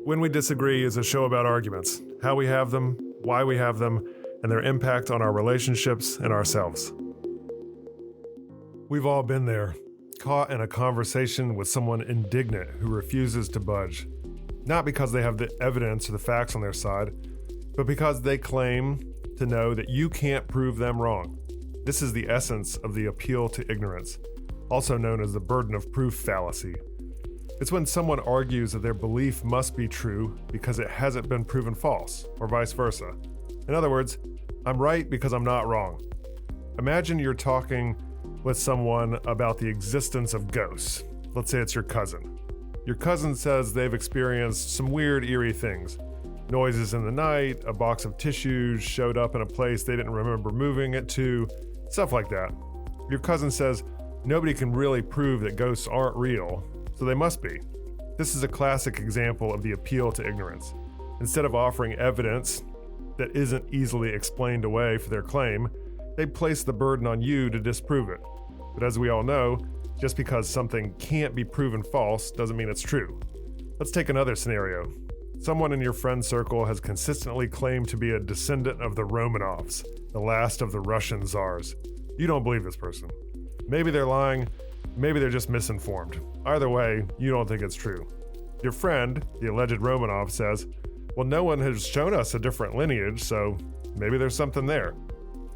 When We Disagree is a show about arguments, how we have them, why we have them, and their impact on our relationships and ourselves. We've all been there, caught in a conversation with someone indignant who refuses to budge. Not because they have the evidence or the facts on their side, but because they claim to know that you can't prove them wrong. This is the essence of the appeal to ignorance, also known as the burden of proof fallacy. It's when someone argues that their belief must be true because it hasn't been proven false, or vice versa. In other words, I'm right because I'm not wrong. Imagine you're talking with someone about the existence of ghosts. Let's say it's your cousin. Your cousin says they've experienced some weird, eerie things. Noises in the night, a box of tissues showed up in a place they didn't remember moving it to, stuff like that. Your cousin says nobody can really prove that ghosts aren't real, so they must be. This is a classic example of the appeal to ignorance. Instead of offering evidence that isn't easily explained away for their claim, they place the burden on you to disprove it. But as we all know, just because something can't be proven false doesn't mean it's true. Let's take another scenario. Someone in your friend circle has consistently claimed to be a descendant of the Romanovs, the last of the Russian czars. You don't believe this person. Maybe they're lying, maybe they're just misinformed. Either way, you don't think it's true. Your friend, the alleged Romanov, says, well, no one has shown us a different lineage, so maybe there's something there.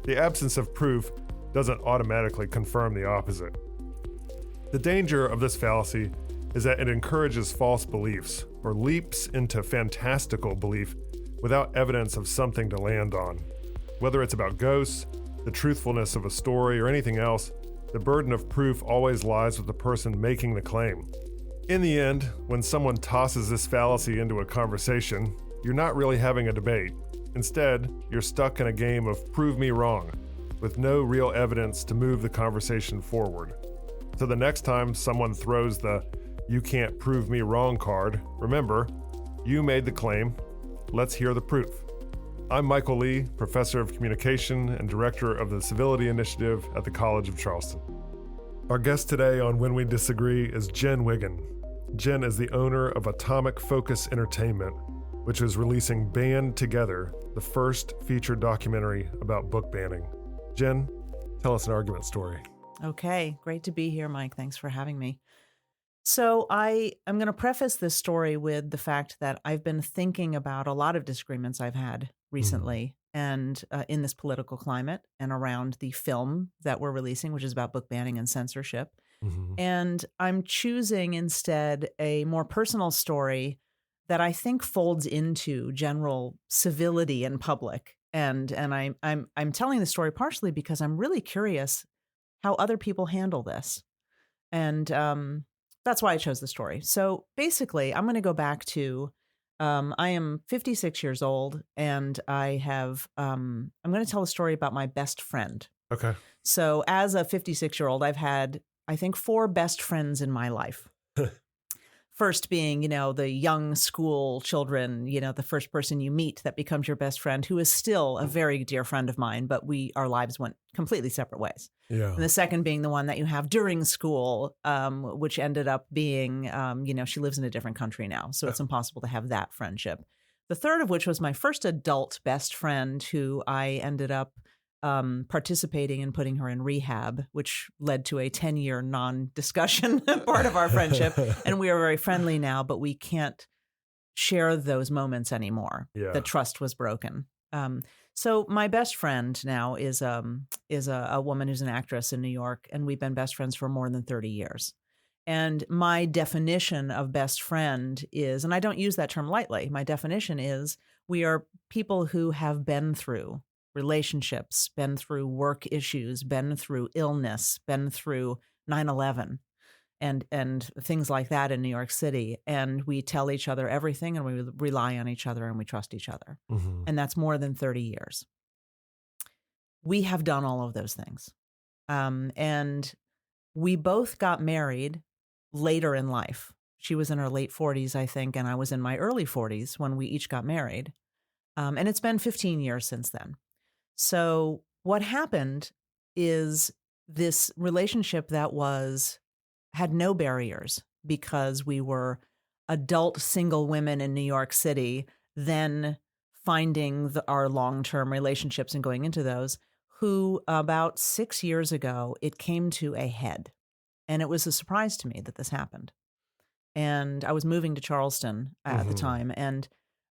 The absence of proof doesn't automatically confirm the opposite. The danger of this fallacy is that it encourages false beliefs or leaps into fantastical belief without evidence of something to land on. Whether it's about ghosts, the truthfulness of a story, or anything else, the burden of proof always lies with the person making the claim. In the end, when someone tosses this fallacy into a conversation, you're not really having a debate. Instead, you're stuck in a game of prove me wrong, with no real evidence to move the conversation forward. So the next time someone throws the you can't prove me wrong card, remember, you made the claim, let's hear the proof. I'm Michael Lee, Professor of Communication and Director of the Civility Initiative at the College of Charleston. Our guest today on When We Disagree is Jenn Wiggin. Jenn is the owner of Atomic Focus Entertainment, which is releasing Banned Together, the first feature documentary about book banning. Jenn, tell us an argument story. Okay, great to be here, Mike. Thanks for having me. So I'm going to preface this story with the fact that I've been thinking about a lot of disagreements I've had recently and in this political climate and around the film that we're releasing, which is about book banning and censorship. And I'm choosing instead a more personal story that I think folds into general civility in public. And I'm telling the story partially because I'm really curious how other people handle this. And that's why I chose the story. So basically, I'm going to go back to, I am 56 years old, and I'm going to tell a story about my best friend. Okay. So as a 56-year-old, I've had, I think, 4 best friends in my life. First being, the young school children, the first person you meet that becomes your best friend, who is still a very dear friend of mine, but our lives went completely separate ways. Yeah. And the second being the one that you have during school, which ended up being, she lives in a different country now, so it's impossible to have that friendship. The third of which was my first adult best friend, who I ended up participating in putting her in rehab, which led to a 10-year non-discussion part of our friendship. And we are very friendly now, but we can't share those moments anymore. Yeah. The trust was broken. So my best friend now is a woman who's an actress in New York, and we've been best friends for more than 30 years. And my definition of best friend is, and I don't use that term lightly, my definition is we are people who have been through relationships, been through work issues, been through illness, been through 9/11 and things like that in New York City. And we tell each other everything, and we rely on each other, and we trust each other. And that's more than 30 years. We have done all of those things. And we both got married later in life. She was in her late 40s, I think, and I was in my early 40s when we each got married. And it's been 15 years since then. So what happened is this relationship that had no barriers because we were adult single women in New York City, then finding our long-term relationships and going into those, who about 6 years ago, it came to a head. And it was a surprise to me that this happened. And I was moving to Charleston at the time. And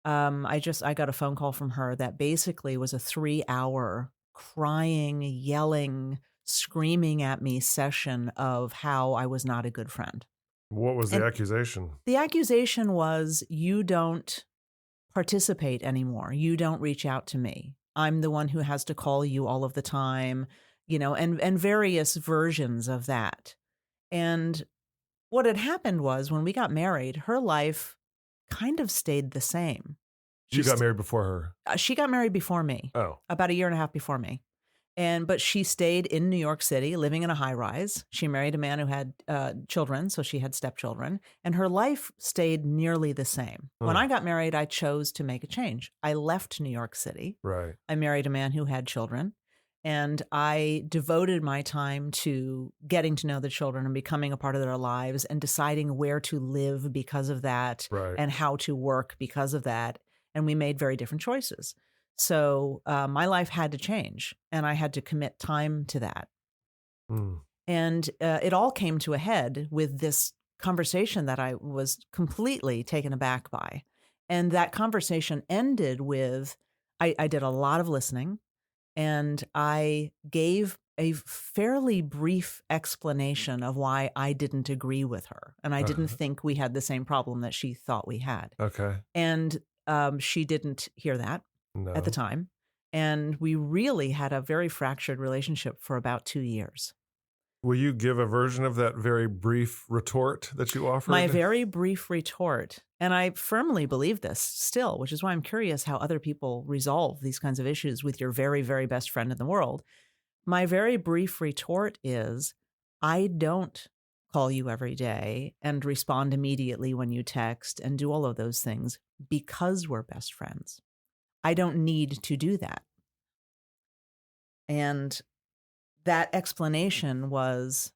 I got a phone call from her that basically was a 3-hour crying, yelling, screaming at me session of how I was not a good friend. What was the accusation? The accusation was, you don't participate anymore. You don't reach out to me. I'm the one who has to call you all of the time, and various versions of that. And what had happened was when we got married, her life kind of stayed the same. You got married before her? She got married before me. Oh. About a year and a half before me. But she stayed in New York City, living in a high rise. She married a man who had children, so she had stepchildren. And her life stayed nearly the same. When I got married, I chose to make a change. I left New York City. Right. I married a man who had children. And I devoted my time to getting to know the children and becoming a part of their lives and deciding where to live because of that, right, and how to work because of that. And we made very different choices. So my life had to change, and I had to commit time to that. And it all came to a head with this conversation that I was completely taken aback by. And that conversation ended with, I did a lot of listening, and I gave a fairly brief explanation of why I didn't agree with her. And I didn't think we had the same problem that she thought we had. Okay. And she didn't hear that at the time. And we really had a very fractured relationship for about 2 years. Will you give a version of that very brief retort that you offered? My very brief retort, and I firmly believe this still, which is why I'm curious how other people resolve these kinds of issues with your very, very best friend in the world. My very brief retort is, I don't call you every day and respond immediately when you text and do all of those things because we're best friends. I don't need to do that. And that explanation was,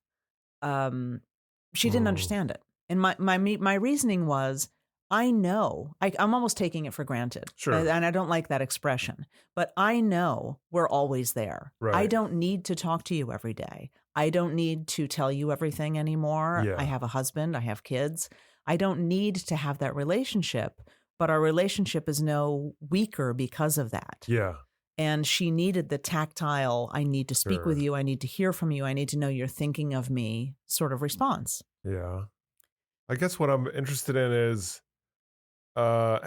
she didn't understand it. And my reasoning was, I know, I'm almost taking it for granted. Sure. And I don't like that expression, but I know we're always there. Right. I don't need to talk to you every day. I don't need to tell you everything anymore. Yeah. I have a husband. I have kids. I don't need to have that relationship, but our relationship is no weaker because of that. Yeah. And she needed the tactile, I need to speak with you, I need to hear from you, I need to know you're thinking of me sort of response. Yeah. I guess what I'm interested in is, I'm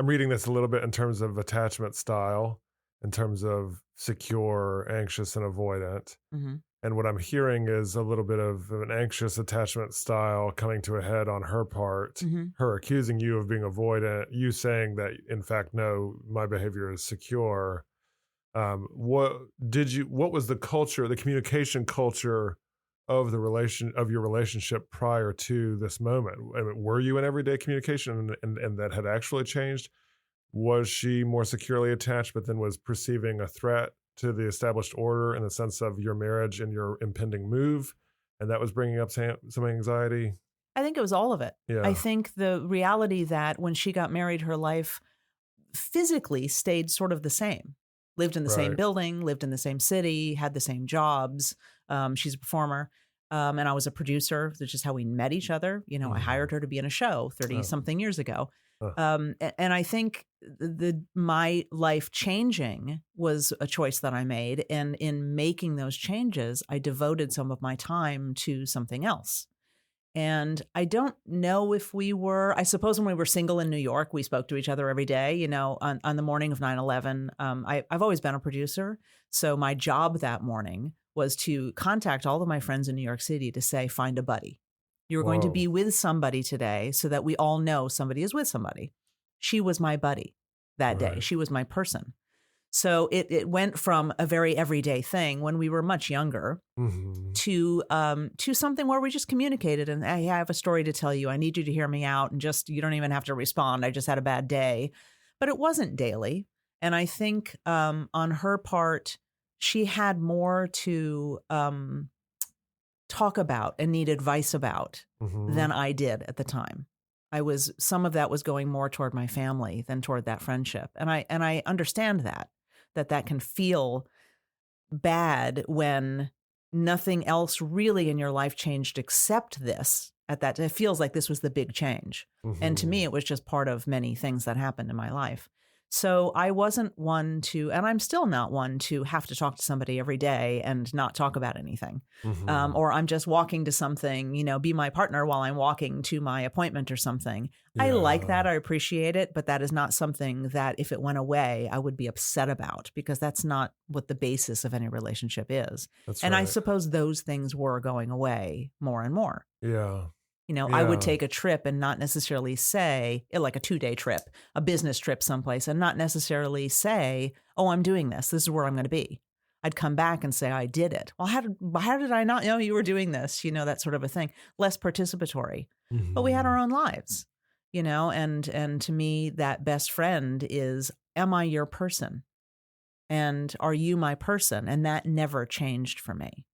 reading this a little bit in terms of attachment style, in terms of secure, anxious, and avoidant. Mm-hmm. And what I'm hearing is a little bit of an anxious attachment style coming to a head on her part, her accusing you of being avoidant, you saying that, in fact, no, my behavior is secure. What was the culture, the communication culture of your relationship prior to this moment? I mean, were you in everyday communication and that had actually changed? Was she more securely attached, but then was perceiving a threat to the established order in the sense of your marriage and your impending move, and that was bringing up some anxiety? I think it was all of it. Yeah. I think the reality that when she got married, her life physically stayed sort of the same. Lived in the same building, lived in the same city, had the same jobs. She's a performer. And I was a producer, which is how we met each other. I hired her to be in a show 30-something years ago. And I think my life changing was a choice that I made. And in making those changes, I devoted some of my time to something else. And I don't know if I suppose when we were single in New York, we spoke to each other every day, on the morning of 9/11. I've always been a producer. So my job that morning was to contact all of my friends in New York City to say, find a buddy. You're going to be with somebody today so that we all know somebody is with somebody. She was my buddy that day. She was my person. So it went from a very everyday thing when we were much younger to something where we just communicated and, hey, I have a story to tell you. I need you to hear me out, and you don't even have to respond. I just had a bad day. But it wasn't daily. And I think on her part, she had more to talk about and need advice about than I did at the time. some of that was going more toward my family than toward that friendship. And I understand that can feel bad when nothing else really in your life changed except this. It feels like this was the big change. And to me, it was just part of many things that happened in my life. So I wasn't one to, and I'm still not one to have to talk to somebody every day and not talk about anything. Or I'm just walking to something, be my partner while I'm walking to my appointment or something. Yeah. I like that. I appreciate it. But that is not something that if it went away, I would be upset about, because that's not what the basis of any relationship is. That's and right. I suppose those things were going away more and more. Yeah. I would take a trip and not necessarily say, like a 2-day trip, a business trip someplace, and not necessarily say, oh, I'm doing this. This is where I'm going to be. I'd come back and say, I did it. Well, how did I not know you were doing this? That sort of a thing. Less participatory. But we had our own lives, and to me, that best friend is, am I your person? And are you my person? And that never changed for me.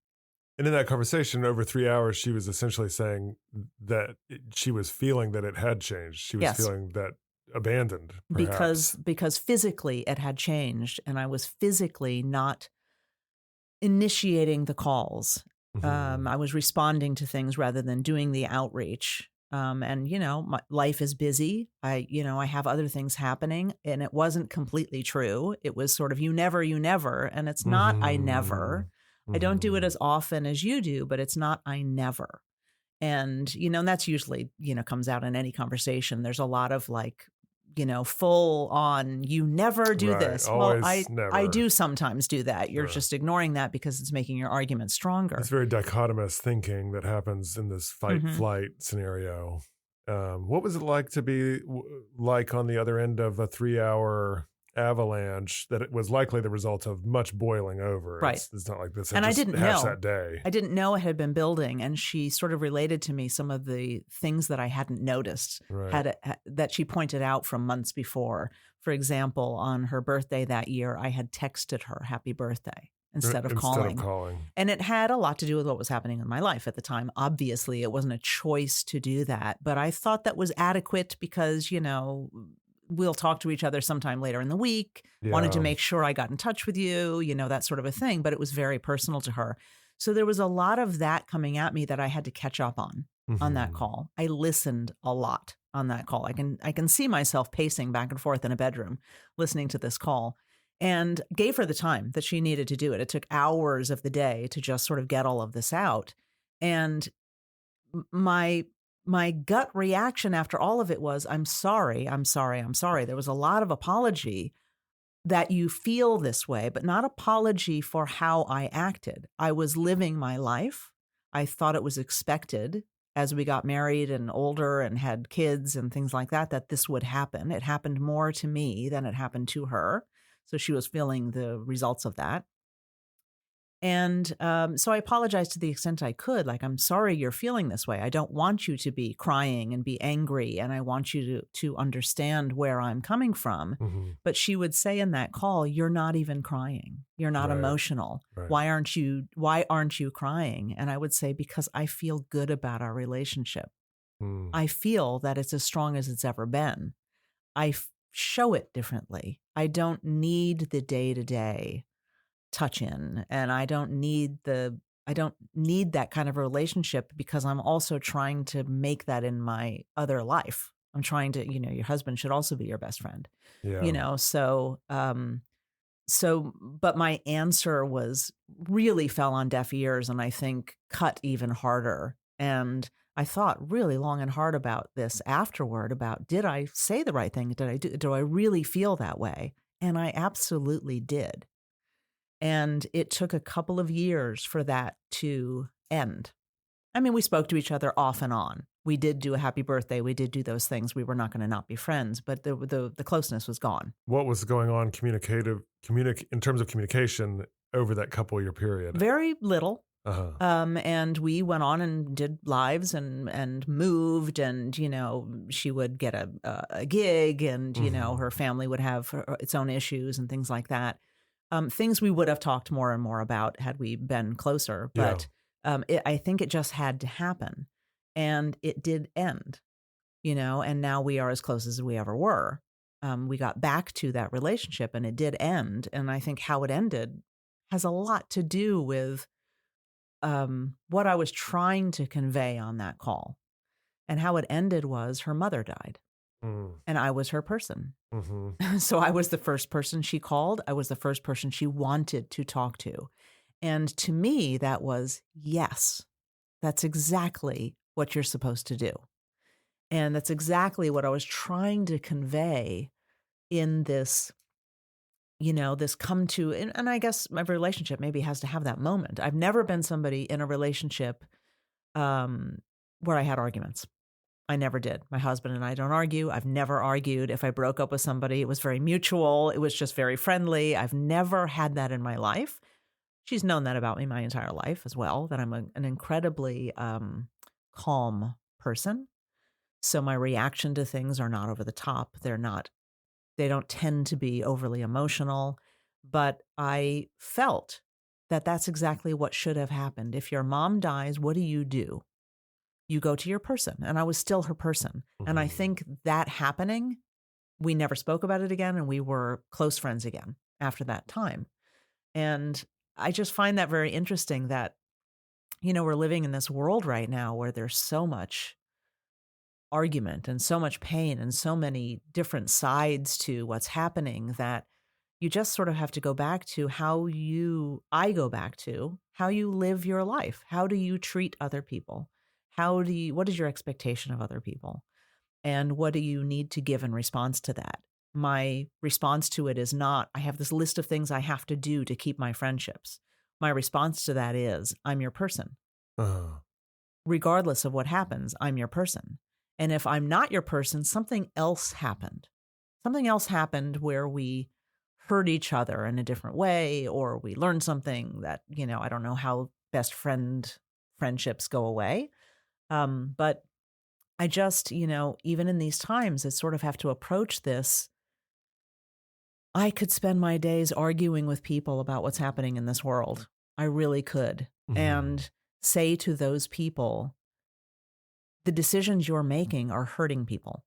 And in that conversation over 3 hours, she was essentially saying that she was feeling that it had changed. She was feeling that abandoned, perhaps. Because physically it had changed, and I was physically not initiating the calls. I was responding to things rather than doing the outreach. And my life is busy. I have other things happening, and it wasn't completely true. It was sort of, you never, and it's not, I never. I don't do it as often as you do, but it's not, I never. And, and that's usually, comes out in any conversation. There's a lot of full on, you never do this. Always, well, never. I do sometimes do that. You're just ignoring that because it's making your argument stronger. It's very dichotomous thinking that happens in this fight-flight scenario. What was it like to be like on the other end of a 3-hour avalanche that it was likely the result of much boiling over? Right. It's not like this. And I didn't know that day. I didn't know it had been building, and she sort of related to me some of the things that I hadn't noticed that she pointed out from months before. For example, on her birthday that year, I had texted her happy birthday instead of calling. And it had a lot to do with what was happening in my life at the time. Obviously, it wasn't a choice to do that, but I thought that was adequate because, we'll talk to each other sometime later in the week. Wanted to make sure I got in touch with you, that sort of a thing. But it was very personal to her. So there was a lot of that coming at me that I had to catch up on that call. I listened a lot on that call. I can see myself pacing back and forth in a bedroom listening to this call, and gave her the time that she needed to do it. It took hours of the day to just sort of get all of this out. And my gut reaction after all of it was, I'm sorry. There was a lot of apology that you feel this way, but not apology for how I acted. I was living my life. I thought it was expected as we got married and older and had kids and things like that this would happen. It happened more to me than it happened to her. So she was feeling the results of that. And so I apologized to the extent I could. I'm sorry you're feeling this way. I don't want you to be crying and be angry. And I want you to understand where I'm coming from. But she would say in that call, you're not even crying. You're not emotional. Right. Why aren't you crying? And I would say, because I feel good about our relationship. I feel that it's as strong as it's ever been. I show it differently. I don't need the day-to-day touch in, and I don't need that kind of relationship, because I'm also trying to make that in my other life. I'm trying to, your husband should also be your best friend. But my answer really fell on deaf ears, and I think cut even harder. And I thought really long and hard about this afterward, about, did I say the right thing? Do I really feel that way? And I absolutely did. And it took a couple of years for that to end. I mean, we spoke to each other off and on. We did do a happy birthday. We did do those things. We were not going to not be friends, but the closeness was gone. What was going on in terms of communication over that couple-year period? Very little. And we went on and did lives and moved, and, she would get a gig, and, her family would have its own issues and things like that. Things we would have talked more and more about had we been closer, but I think it just had to happen, and it did end. and now we are as close as we ever were. We got back to that relationship and it did end. And I think how it ended has a lot to do with what I was trying to convey on that call. And how it ended was her mother died Mm. and I was her person. Mm-hmm. So I was the first person she called. I was the first person she wanted to talk to. And to me, that was, yes, that's exactly what you're supposed to do. And that's exactly what I was trying to convey in this, this come to, and I guess my relationship maybe has to have that moment. I've never been somebody in a relationship where I had arguments. I never did. My husband and I don't argue. I've never argued. If I broke up with somebody, it was very mutual. It was just very friendly. I've never had that in my life. She's known that about me my entire life as well, that I'm an incredibly calm person. So my reaction to things are not over the top. They don't tend to be overly emotional. But I felt that that's exactly what should have happened. If your mom dies, what do? You go to your person. And I was still her person. Mm-hmm. And I think that happening, we never spoke about it again. And we were close friends again after that time. And I just find that very interesting that, we're living in this world right now where there's so much argument and so much pain and so many different sides to what's happening that you just sort of have to go back to I go back to how you live your life. How do you treat other people? What is your expectation of other people? And what do you need to give in response to that? My response to it is not, I have this list of things I have to do to keep my friendships. My response to that is, I'm your person. Uh-huh. Regardless of what happens, I'm your person. And if I'm not your person, something else happened. Something else happened where we hurt each other in a different way, or we learned something that, I don't know how friendships go away. But I just, even in these times, I sort of have to approach this. I could spend my days arguing with people about what's happening in this world. I really could. Mm-hmm. And say to those people, the decisions you're making are hurting people.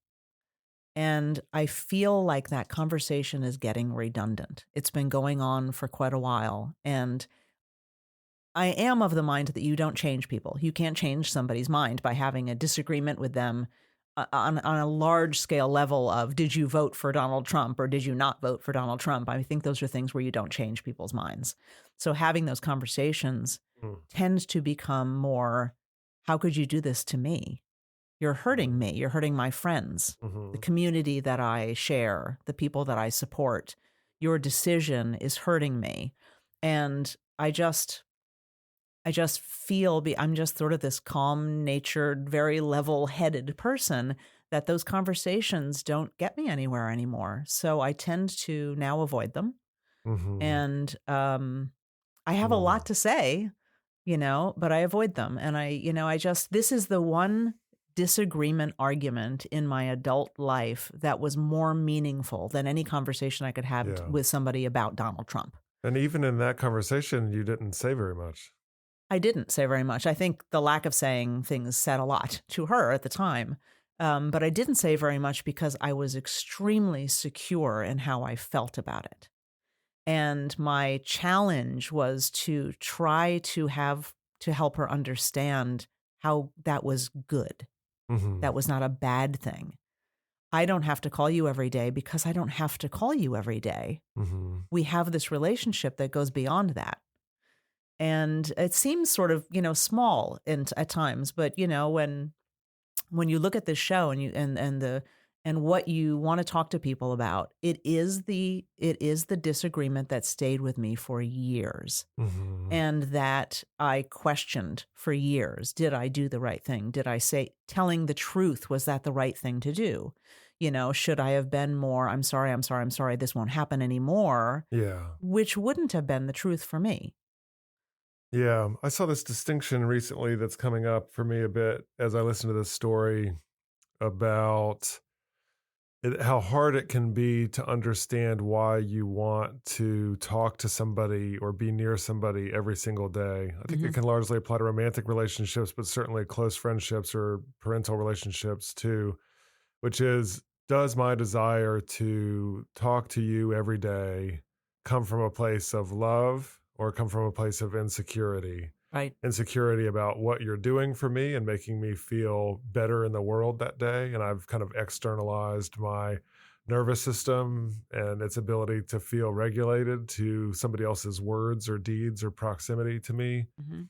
And I feel like that conversation is getting redundant. It's been going on for quite a while. And I am of the mind that you don't change people. You can't change somebody's mind by having a disagreement with them on a large scale level of, did you vote for Donald Trump or did you not vote for Donald Trump? I think those are things where you don't change people's minds. So having those conversations tends to become more, how could you do this to me? You're hurting me. You're hurting my friends, the community that I share, the people that I support. Your decision is hurting me. And I just feel I'm just sort of this calm-natured, very level-headed person that those conversations don't get me anywhere anymore. So I tend to now avoid them. Mm-hmm. And I have a lot to say, but I avoid them. And this is the one disagreement argument in my adult life that was more meaningful than any conversation I could have with somebody about Donald Trump. And even in that conversation, you didn't say very much. I didn't say very much. I think the lack of saying things said a lot to her at the time. But I didn't say very much because I was extremely secure in how I felt about it. And my challenge was to try to help her understand how that was good. Mm-hmm. That was not a bad thing. I don't have to call you every day because I don't have to call you every day. Mm-hmm. We have this relationship that goes beyond that. And it seems sort of, small at times, but when you look at this show and what you want to talk to people about, it is the disagreement that stayed with me for years. Mm-hmm. And that I questioned for years. Did I do the right thing? Did I say telling the truth? Was that the right thing to do? Should I have been more, I'm sorry, this won't happen anymore? Yeah. Which wouldn't have been the truth for me. Yeah. I saw this distinction recently that's coming up for me a bit as I listen to this story about how hard it can be to understand why you want to talk to somebody or be near somebody every single day. I think it can largely apply to romantic relationships, but certainly close friendships or parental relationships too. which is, does my desire to talk to you every day come from a place of love or come from a place of insecurity? Right. Insecurity about what you're doing for me and making me feel better in the world that day. And I've kind of externalized my nervous system and its ability to feel regulated to somebody else's words or deeds or proximity to me. Mm-hmm.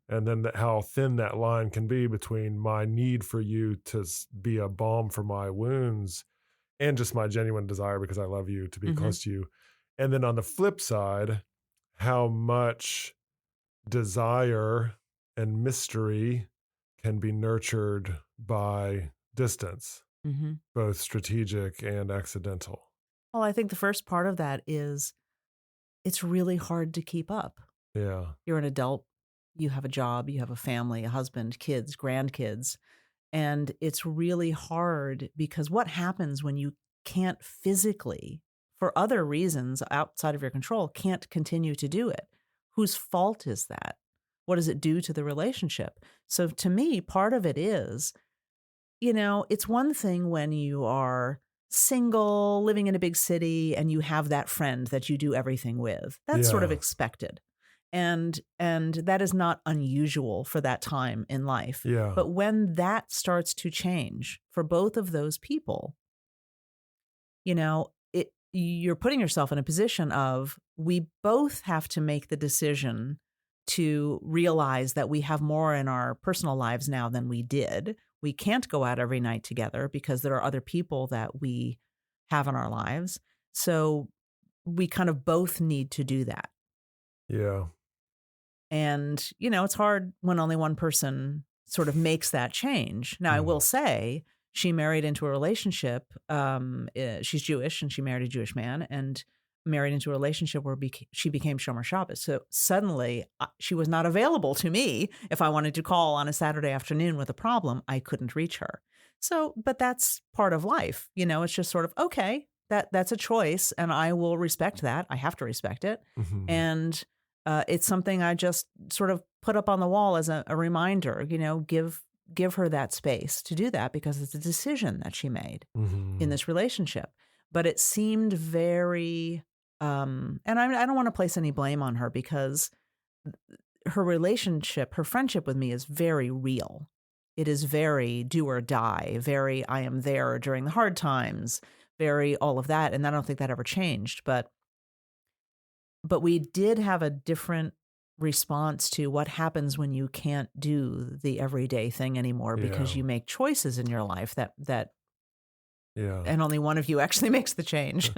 And then how thin that line can be between my need for you to be a balm for my wounds and just my genuine desire, because I love you, to be Mm-hmm. close to you. And then on the flip side, how much desire and mystery can be nurtured by distance, Mm-hmm. both strategic and accidental. Well, I think the first part of that is it's really hard to keep up. Yeah. You're an adult, you have a job, you have a family, a husband, kids, grandkids, and it's really hard because what happens when you can't physically, for other reasons outside of your control, can't continue to do it? Whose fault is that? What does it do to the relationship? So to me, part of it is, it's one thing when you are single, living in a big city, and you have that friend that you do everything with. That's sort of Yeah. expected. And that is not unusual for that time in life. Yeah. But when that starts to change for both of those people, you're putting yourself in a position of, we both have to make the decision to realize that we have more in our personal lives now than we did. We can't go out every night together because there are other people that we have in our lives. So we kind of both need to do that. Yeah. And, it's hard when only one person sort of makes that change. Now, I will say she married into a relationship. She's Jewish and she married a Jewish man and married into a relationship where she became Shomer Shabbos. So suddenly she was not available to me. If I wanted to call on a Saturday afternoon with a problem, I couldn't reach her. So, but that's part of life. It's just sort of, okay, that's a choice and I will respect that. I have to respect it. Mm-hmm. And it's something I just sort of put up on the wall as a reminder, give her that space to do that because it's a decision that she made in this relationship. But it seemed very, and I don't want to place any blame on her because her friendship with me is very real. It is very do or die, very I am there during the hard times, very all of that. And I don't think that ever changed. But we did have a different response to what happens when you can't do the everyday thing anymore because you make choices in your life that and only one of you actually makes the change.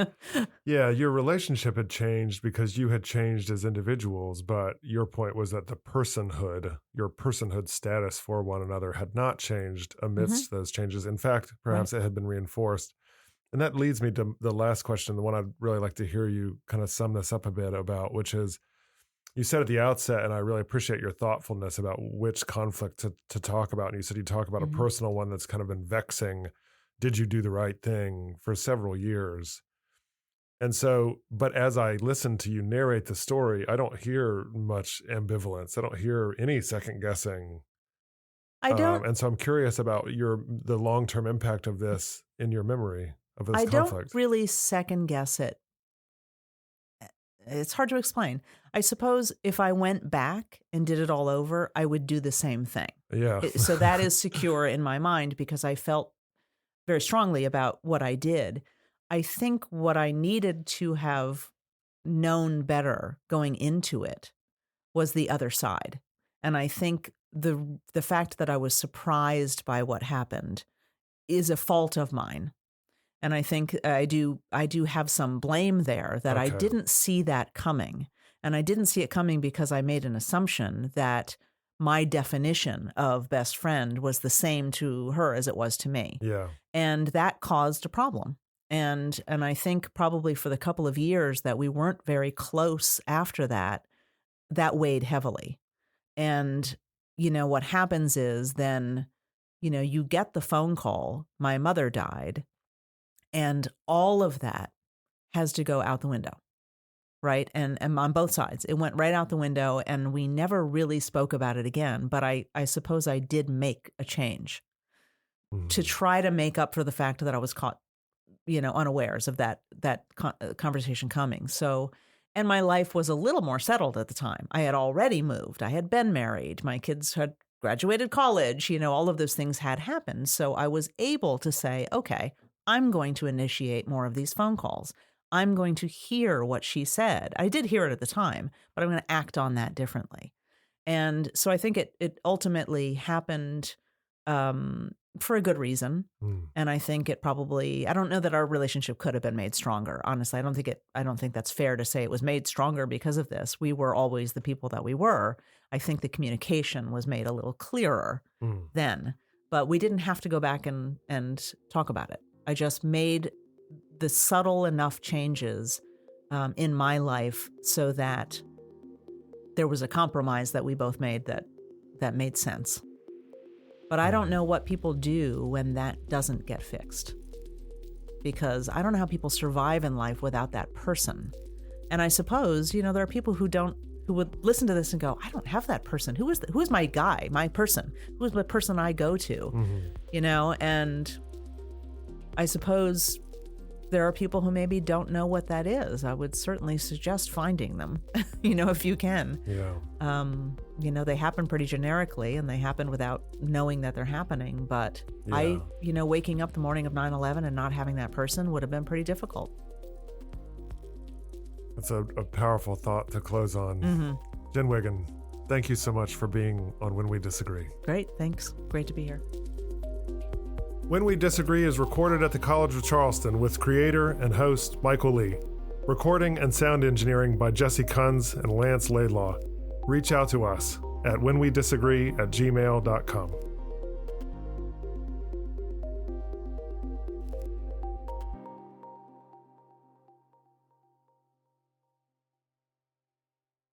Yeah, your relationship had changed because you had changed as individuals, but your point was that your personhood status for one another had not changed amidst those changes. In fact, perhaps it had been reinforced. And that leads me to the last question, the one I'd really like to hear you kind of sum this up a bit about, which is, you said at the outset, and I really appreciate your thoughtfulness about which conflict to talk about. And you said you talk about a personal one that's kind of been vexing, did you do the right thing, for several years. And so, but as I listen to you narrate the story, I don't hear much ambivalence. I don't hear any second guessing. I don't. And so I'm curious about the long-term impact of this in your memory of this conflict. I don't really second guess it. It's hard to explain. I suppose if I went back and did it all over, I would do the same thing. Yeah. So that is secure in my mind because I felt very strongly about what I did. I think what I needed to have known better going into it was the other side. And I think the fact that I was surprised by what happened is a fault of mine. And I think I do have some blame there that I didn't see that coming. And I didn't see it coming because I made an assumption that my definition of best friend was the same to her as it was to me. Yeah. And that caused a problem. And I think probably for the couple of years that we weren't very close after that, that weighed heavily. And, what happens is then, you get the phone call, my mother died. And all of that has to go out the window, right? And on both sides, it went right out the window and we never really spoke about it again. But I suppose I did make a change. to try to make up for the fact that I was caught, unawares of that conversation coming. So, and my life was a little more settled at the time. I had already moved. I had been married. My kids had graduated college. All of those things had happened. So I was able to say, okay, I'm going to initiate more of these phone calls. I'm going to hear what she said. I did hear it at the time, but I'm going to act on that differently. And so I think it ultimately happened for a good reason. And I think it probably, I don't know that our relationship could have been made stronger. Honestly, I don't think that's fair to say it was made stronger because of this. We were always the people that we were. I think the communication was made a little clearer then, but we didn't have to go back and talk about it. I just made the subtle enough changes in my life so that there was a compromise that we both made that made sense. But I don't know what people do when that doesn't get fixed, because I don't know how people survive in life without that person. And I suppose, there are people who would listen to this and go, I don't have that person. Who is my guy, my person? Who is the person I go to? And I suppose there are people who maybe don't know what that is. I would certainly suggest finding them, if you can. Yeah. They happen pretty generically and they happen without knowing that they're happening. But yeah. Waking up the morning of 9/11 and not having that person would have been pretty difficult. That's a powerful thought to close on. Jenn Wiggin, thank you so much for being on When We Disagree. Great. Thanks. Great to be here. When We Disagree is recorded at the College of Charleston with creator and host Michael Lee. Recording and sound engineering by Jesse Kunz and Lance Laidlaw. Reach out to us at whenwedisagree@gmail.com.